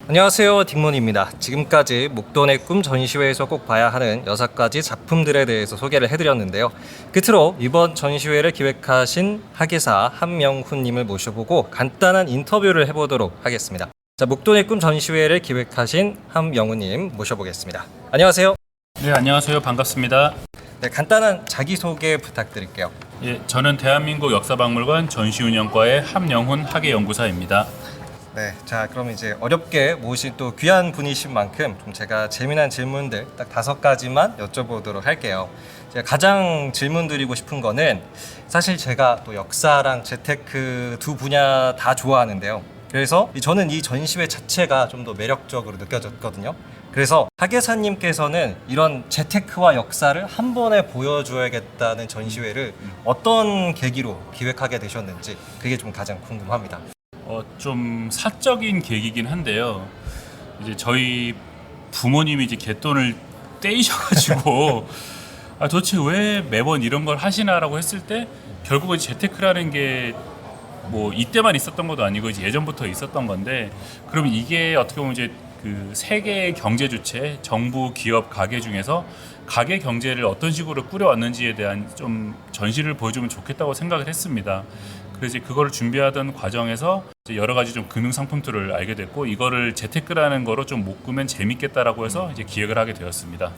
안녕하세요, 딩몬입니다. 지금까지 목돈의 꿈 전시회에서 꼭 봐야 하는 6가지 작품들에 대해서 소개를 해드렸는데요. 끝으로 이번 전시회를 기획하신 학예사 함명훈님을 모셔보고 간단한 인터뷰를 해보도록 하겠습니다. 자, 목돈의 꿈 전시회를 기획하신 함명훈님 모셔보겠습니다. 안녕하세요. 네, 안녕하세요. 반갑습니다. 네, 간단한 자기소개 부탁드릴게요. 예, 저는 대한민국 역사박물관 전시운영과의 함영훈 학예연구사입니다. 네, 자 그럼 이제 어렵게 모신 또 귀한 분이신 만큼 좀 제가 재미난 질문들 딱 5가지만 여쭤보도록 할게요. 제가 가장 질문 드리고 싶은 거는 사실 제가 또 역사랑 재테크 두 분야 다 좋아하는데요. 그래서 저는 이 전시회 자체가 좀 더 매력적으로 느껴졌거든요. 그래서 학예사님께서는 이런 재테크와 역사를 한 번에 보여줘야겠다는 전시회를 어떤 계기로 기획하게 되셨는지 그게 좀 가장 궁금합니다. 좀 사적인 계기긴 한데요. 이제 저희 부모님이 이제 갯돈을 떼이셔가지고 도대체 왜 매번 이런 걸 하시나라고 했을 때 결국은 재테크라는 게 뭐 이때만 있었던 것도 아니고 이제 예전부터 있었던 건데, 그럼 이게 어떻게 보면 이제 그 세계의 경제 주체, 정부, 기업, 가게 중에서 가게 경제를 어떤 식으로 꾸려왔는지에 대한 좀 전시를 보여주면 좋겠다고 생각을 했습니다. 그래서 이제 그거를 준비하던 과정에서 이제 여러 가지 좀 금융 상품들을 알게 됐고, 이거를 재테크라는 거로 좀 묶으면 재밌겠다라고 해서 이제 기획을 하게 되었습니다.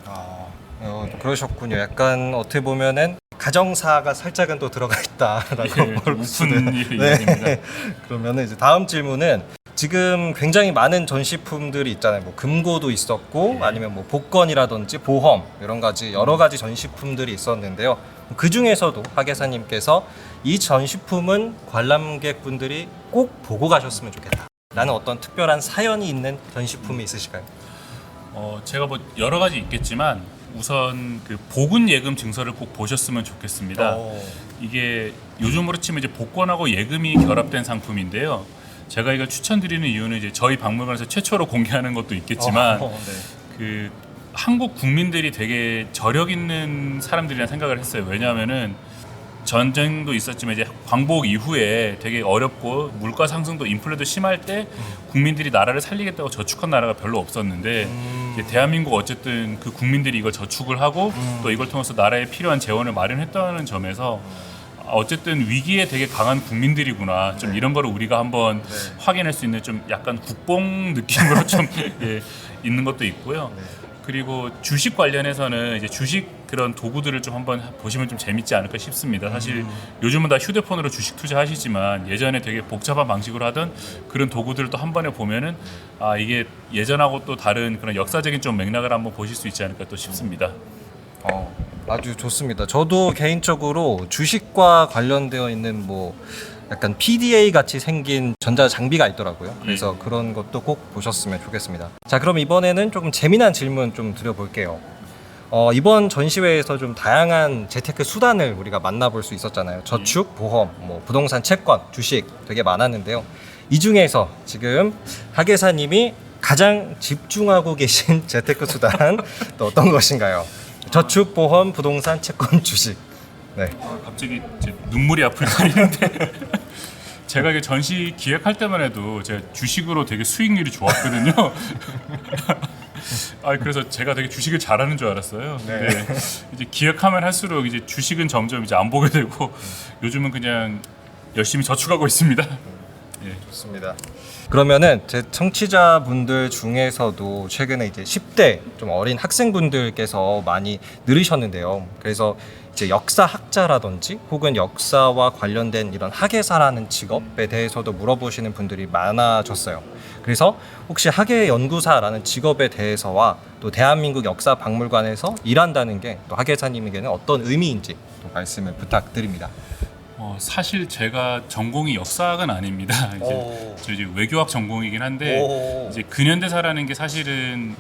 그러셨군요. 약간 어떻게 보면은 가정사가 살짝은 또 들어가 있다라고 예, 볼 웃픈 수는. 이야기입니다. 그러면은 이제 다음 질문은 지금 굉장히 많은 전시품들이 있잖아요. 뭐 금고도 있었고 아니면 뭐 복권이라든지 보험 이런 가지 여러 가지 전시품들이 있었는데요. 그 중에서도 학예사님께서 이 전시품은 관람객분들이 꼭 보고 가셨으면 좋겠다 라는 어떤 특별한 사연이 있는 전시품이 있으실까요? 제가 뭐 여러 가지 있겠지만 우선 그 보군 예금 증서를 꼭 보셨으면 좋겠습니다. 이게 요즘으로 치면 이제 복권하고 예금이 결합된 상품인데요. 제가 이걸 추천드리는 이유는 이제 저희 박물관에서 최초로 공개하는 것도 있겠지만 그 한국 국민들이 되게 저력 있는 사람들이라 생각을 했어요. 왜냐하면은 전쟁도 있었지만 이제 광복 이후에 되게 어렵고 물가 상승도 인플레도 심할 때 국민들이 나라를 살리겠다고 저축한 나라가 별로 없었는데 이제 대한민국 어쨌든 그 국민들이 이걸 저축을 하고 또 이걸 통해서 나라에 필요한 재원을 마련했다는 점에서 어쨌든 위기에 되게 강한 국민들이구나. 좀 이런 거를 우리가 한번 확인할 수 있는 좀 약간 국뽕 느낌으로 좀 있는 것도 있고요. 그리고 주식 관련해서는 이제 주식 그런 도구들을 좀 한번 보시면 좀 재밌지 않을까 싶습니다. 사실 요즘은 다 휴대폰으로 주식 투자하시지만 예전에 되게 복잡한 방식으로 하던 그런 도구들을 또 한 번에 보면은 이게 예전하고 또 다른 그런 역사적인 좀 맥락을 한번 보실 수 있지 않을까 또 싶습니다. 아주 좋습니다. 저도 개인적으로 주식과 관련되어 있는 뭐 약간 PDA 같이 생긴 전자 장비가 있더라고요. 그래서 그런 것도 꼭 보셨으면 좋겠습니다. 자, 그럼 이번에는 조금 재미난 질문 좀 드려볼게요. 이번 전시회에서 좀 다양한 재테크 수단을 우리가 만나볼 수 있었잖아요. 저축, 보험, 뭐 부동산, 채권, 주식 되게 많았는데요. 이 중에서 지금 학예사님이 가장 집중하고 계신 재테크 수단 또 어떤 것인가요? 저축, 보험, 부동산, 채권, 주식. 네. 갑자기 이제 눈물이 앞을 가리는데 제가 이게 전시 기획할 때만 해도 제가 주식으로 되게 수익률이 좋았거든요. 그래서 제가 되게 주식을 잘하는 줄 알았어요. 근데 이제 기획하면 할수록 이제 주식은 점점 이제 안 보게 되고 요즘은 그냥 열심히 저축하고 있습니다. 좋습니다. 그러면은 제 청취자분들 중에서도 최근에 이제 10대 좀 어린 학생분들께서 많이 늘으셨는데요. 그래서 이제 역사학자라든지 혹은 역사와 관련된 이런 학예사라는 직업에 대해서도 물어보시는 분들이 많아졌어요. 그래서 혹시 학예연구사라는 직업에 대해서와 또 대한민국 역사박물관에서 일한다는 게 또 학예사님에게는 어떤 의미인지 또 말씀을 부탁드립니다. 사실 제가 전공이 역사학은 아닙니다. 저 이제 외교학 전공이긴 한데 이제 근현대사라는 게 사실은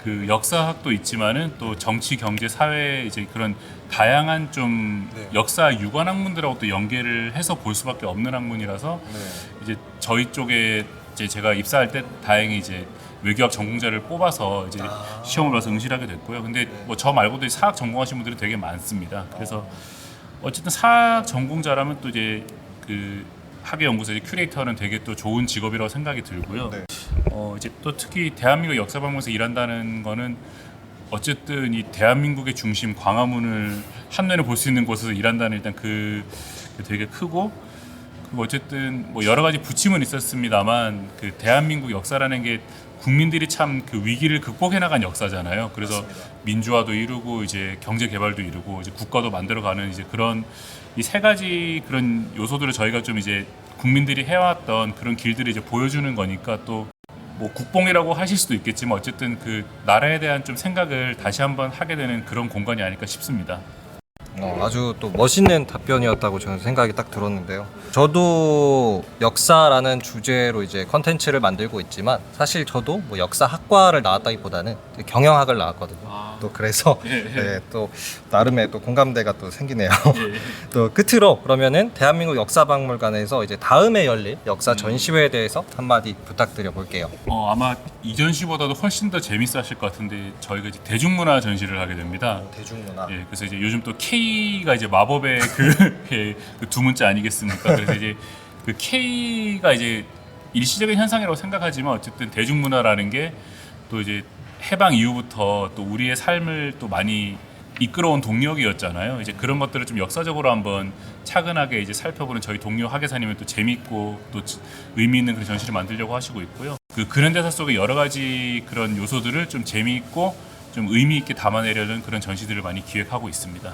그 역사학도 있지만은 또 정치, 경제, 사회 이제 그런 다양한 좀 역사 유관 학문들하고 또 연계를 해서 볼 수밖에 없는 학문이라서 이제 저희 쪽에 이제 제가 입사할 때 다행히 이제 외교학 전공자를 뽑아서 이제 시험을 봐서 응시하게 됐고요. 근데 뭐 저 말고도 사학 전공하신 분들이 되게 많습니다. 그래서 어쨌든 사학 전공자라면 또 이제 그 학예연구소 큐레이터는 되게 또 좋은 직업이라고 생각이 들고요. 이제 또 특히 대한민국 역사박물관에서 일한다는 거는 어쨌든 이 대한민국의 중심 광화문을 한눈에 볼 수 있는 곳에서 일한다는 일단 그 되게 크고, 그리고 어쨌든 뭐 여러 가지 부침은 있었습니다만 그 대한민국 역사라는 게 국민들이 참 그 위기를 극복해 나간 역사잖아요. 그래서 맞습니다. 민주화도 이루고 이제 경제 개발도 이루고 이제 국가도 만들어가는 이제 그런 이 세 가지 그런 요소들을 저희가 좀 이제 국민들이 해왔던 그런 길들을 이제 보여주는 거니까, 또 뭐 국뽕이라고 하실 수도 있겠지만 어쨌든 그 나라에 대한 좀 생각을 다시 한번 하게 되는 그런 공간이 아닐까 싶습니다. 아주 또 멋있는 답변이었다고 저는 생각이 딱 들었는데요. 저도 역사라는 주제로 이제 컨텐츠를 만들고 있지만 사실 저도 뭐 역사학과를 나왔다기보다는 경영학을 나왔거든요. 또 그래서 네, 또 나름의 또 공감대가 또 생기네요. 또 끝으로 그러면은 대한민국 역사박물관에서 이제 다음에 열릴 역사 전시회에 대해서 한마디 부탁드려 볼게요. 아마 이 전시보다도 훨씬 더 재밌어하실 것 같은데, 저희가 이제 대중문화 전시를 하게 됩니다. 대중문화. 예, 그래서 이제 요즘 또 K가 이제 마법의 그 두 문자 아니겠습니까? 그래서 이제 그 K가 이제 일시적인 현상이라고 생각하지만 어쨌든 대중문화라는 게 또 이제 해방 이후부터 또 우리의 삶을 또 많이 이끌어온 동력이었잖아요. 이제 그런 것들을 좀 역사적으로 한번 차근하게 이제 살펴보는 저희 동료 학예사님은 또 재밌고 또 의미 있는 그런 전시를 만들려고 하시고 있고요. 그 근현대사 속의 여러 가지 그런 요소들을 좀 재미있고 좀 의미 있게 담아내려는 그런 전시들을 많이 기획하고 있습니다.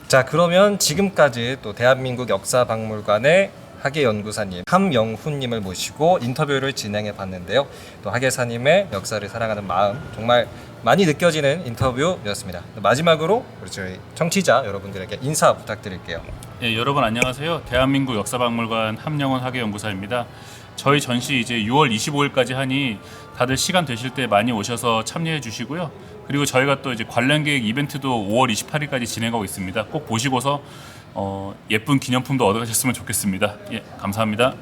자, 그러면 지금까지 또 대한민국 역사박물관의 학예연구사님 함영훈님을 모시고 인터뷰를 진행해 봤는데요. 또 학예사님의 역사를 사랑하는 마음 정말 많이 느껴지는 인터뷰였습니다. 마지막으로 우리 저희 청취자 여러분들에게 인사 부탁드릴게요. 예, 여러분 안녕하세요. 대한민국 역사박물관 함영훈 학예연구사입니다. 저희 전시 이제 6월 25일까지 하니 다들 시간 되실 때 많이 오셔서 참여해 주시고요. 그리고 저희가 또 이제 관련 계획 이벤트도 5월 28일까지 진행하고 있습니다. 꼭 보시고서 예쁜 기념품도 얻어가셨으면 좋겠습니다. 예, 감사합니다.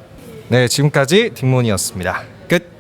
네, 지금까지 딩몬이었습니다. 끝.